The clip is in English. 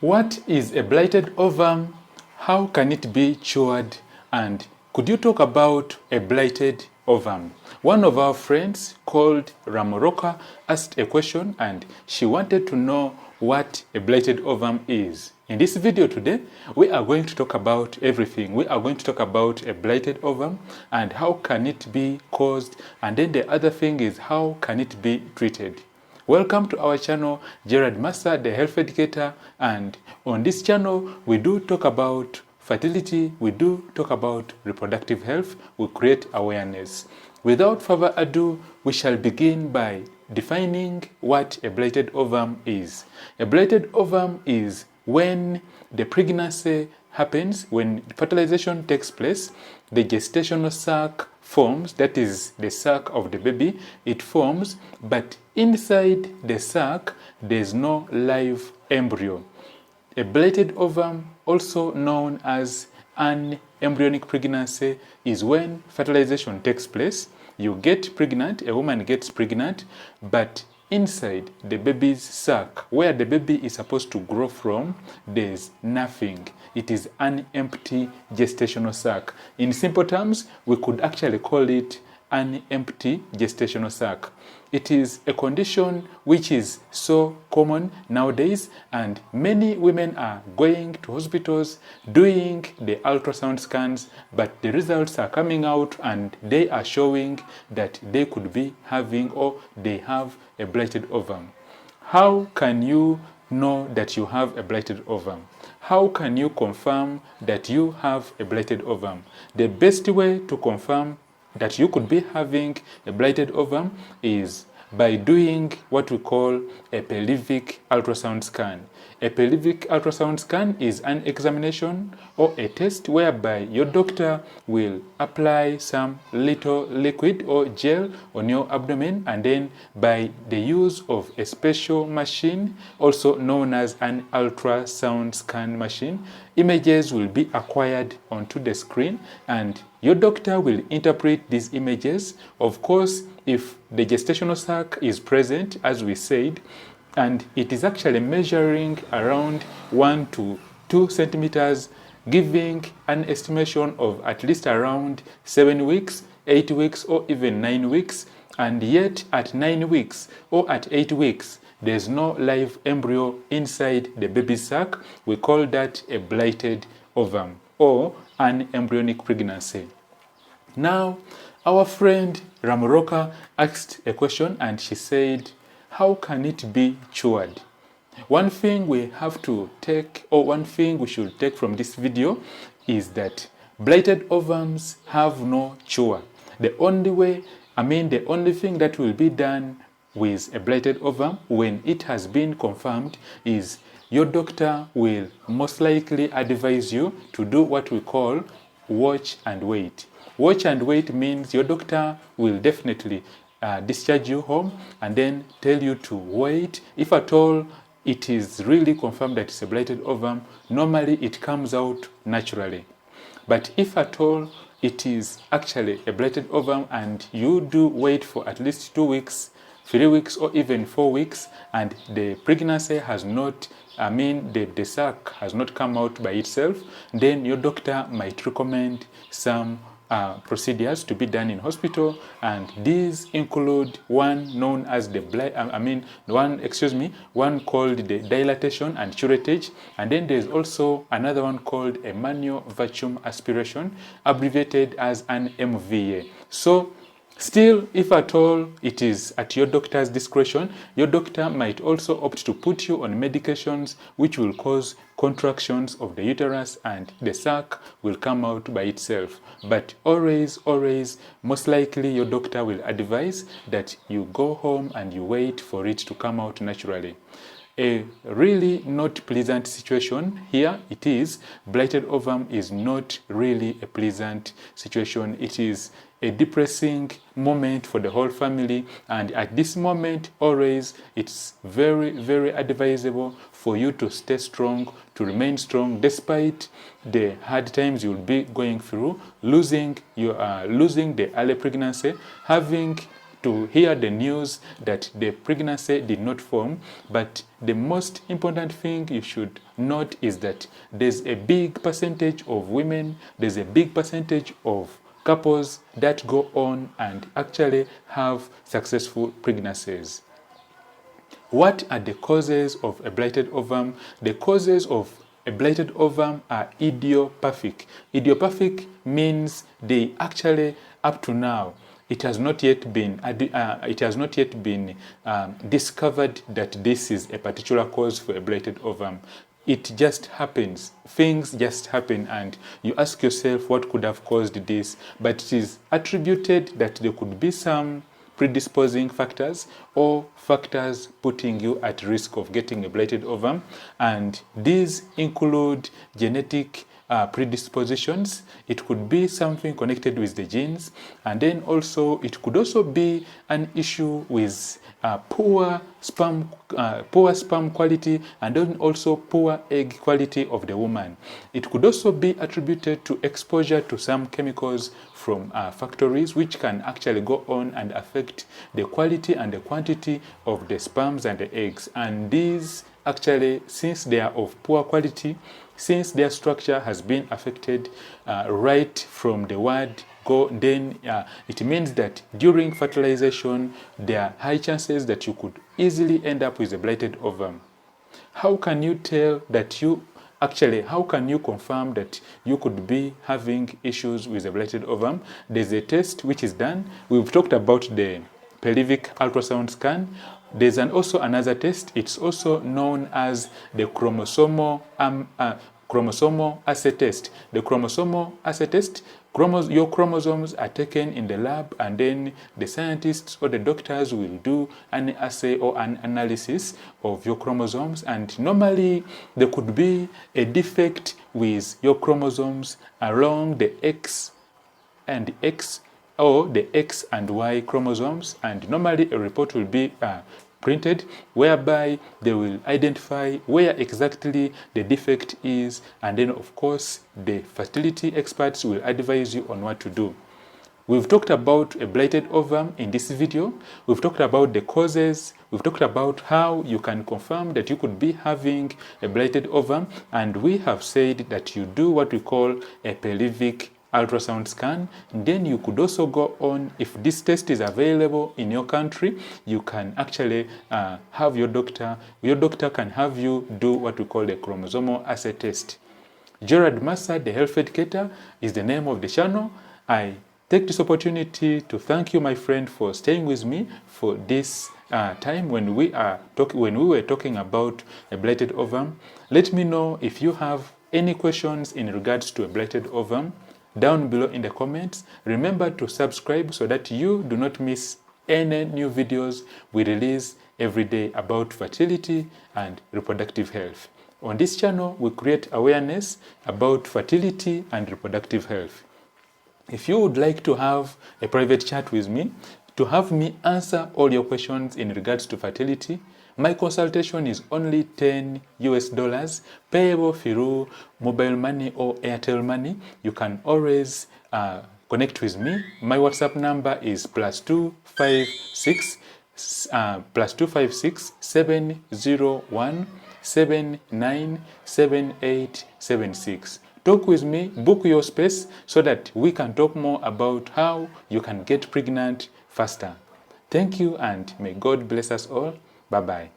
What is a blighted ovum? How can it be cured? And could you talk about a blighted ovum? One of our friends called Ramoroka asked a question and she wanted to know what a blighted ovum is. In this video today, we are going to talk about everything. We are going to talk about a blighted ovum and how can it be caused, and then the other thing is how can it be treated. Welcome to our channel, Gerard Massa, the health educator, and on this channel we do talk about fertility, we do talk about reproductive health, we create awareness. Without further ado, we shall begin by defining what a blighted ovum is. A blighted ovum is when the pregnancy happens, when fertilization takes place, the gestational sac forms, that is the sac of the baby, it forms, but inside the sac there's no live embryo. A blighted ovum, also known as an embryonic pregnancy, is when fertilization takes place. You get pregnant, a woman gets pregnant, but inside the baby's sac, where the baby is supposed to grow from, there's nothing. It is an empty gestational sac. In simple terms, we could actually call it an empty gestational sac. It is a condition which is so common nowadays, and many women are going to hospitals doing the ultrasound scans, but the results are coming out and they are showing that they could be having, or they have, a blighted ovum. How can you know that you have a blighted ovum? How can you confirm that you have a blighted ovum? The best way to confirm that you could be having a blighted ovum is by doing what we call a pelvic ultrasound scan. A pelvic ultrasound scan is an examination or a test whereby your doctor will apply some little liquid or gel on your abdomen, and then by the use of a special machine, also known as an ultrasound scan machine, images will be acquired onto the screen and your doctor will interpret these images. Of course, if the gestational sac is present, as we said, and it is actually measuring around 1 to 2 centimeters, giving an estimation of at least around 7 weeks, 8 weeks, or even 9 weeks, and yet at 9 weeks or at 8 weeks, there's no live embryo inside the baby's sac, we call that a blighted ovum or an embryonic pregnancy. Now, our friend Ramoroka asked a question and she said, how can it be cured? One thing we have to take, or one thing we should take from this video, is that blighted ovums have no cure. The only thing that will be done with a blighted ovum when it has been confirmed is your doctor will most likely advise you to do what we call watch and wait. Watch and wait means your doctor will definitely discharge you home and then tell you to wait. If at all it is really confirmed that it's a blighted ovum, normally it comes out naturally. But if at all it is actually a blighted ovum and you do wait for at least 2 weeks, 3 weeks, or even 4 weeks, and the pregnancy has not, the sac has not come out by itself, then your doctor might recommend some procedures to be done in hospital, and these include one known as one called the dilatation and curettage, and then there's also another one called a manual vacuum aspiration, abbreviated as an MVA. So still, if at all it is at your doctor's discretion, your doctor might also opt to put you on medications which will cause contractions of the uterus and the sac will come out by itself. But always, most likely your doctor will advise that you go home and you wait for it to come out naturally. A really not pleasant situation here. It is, blighted ovum is not really a pleasant situation. It is a depressing moment for the whole family, and at this moment always it's very advisable for you to stay strong, to remain strong despite the hard times you'll be going through, losing the early pregnancy, having to hear the news that the pregnancy did not form. But the most important thing you should note is that there's a big percentage of women, there's a big percentage of couples that go on and actually have successful pregnancies. What are the causes of a blighted ovum? The causes of a blighted ovum are idiopathic. Idiopathic means they actually, up to now, it has not yet been discovered that this is a particular cause for a blighted ovum. It just happens. Things just happen, and you ask yourself what could have caused this. But it is attributed that there could be some predisposing factors or factors putting you at risk of getting a blighted ovum, and these include genetic predispositions. It could be something connected with the genes, and then also it could also be an issue with poor sperm quality, and then also poor egg quality of the woman. It could also be attributed to exposure to some chemicals from factories, which can actually go on and affect the quality and the quantity of the sperms and the eggs. And these actually, since they are of poor quality, since their structure has been affected right from the word go, then it means that during fertilization, there are high chances that you could easily end up with a blighted ovum. How can you tell that how can you confirm that you could be having issues with a blighted ovum? There's a test which is done. We've talked about the pelvic ultrasound scan. There's also another test. It's also known as the chromosomal assay test. The chromosomal assay test, your chromosomes are taken in the lab, and then the scientists or the doctors will do an assay or an analysis of your chromosomes, and normally there could be a defect with your chromosomes along the X and X or the X and Y chromosomes, and normally a report will be printed whereby they will identify where exactly the defect is, and then of course the fertility experts will advise you on what to do. We've talked about a blighted ovum in this video. We've talked about the causes. We've talked about how you can confirm that you could be having a blighted ovum, and we have said that you do what we call a pelvic ultrasound scan. Then you could also go on, if this test is available in your country, you can actually have your doctor can have you do what we call the chromosomal assay test. Gerard Massa, the health educator, is the name of the channel. I take this opportunity to thank you, my friend, for staying with me for this time when we were talking about a blighted ovum. Let me know if you have any questions in regards to a blighted ovum down below in the comments. Remember to subscribe so that you do not miss any new videos we release every day about fertility and reproductive health. On this channel, we create awareness about fertility and reproductive health. If you would like to have a private chat with me, to have me answer all your questions in regards to fertility, my consultation is only $10 payable through mobile money or Airtel money. You can always connect with me. My WhatsApp number is +256 701 797876. Talk with me, book your space so that we can talk more about how you can get pregnant faster. Thank you, and may God bless us all. Bye-bye.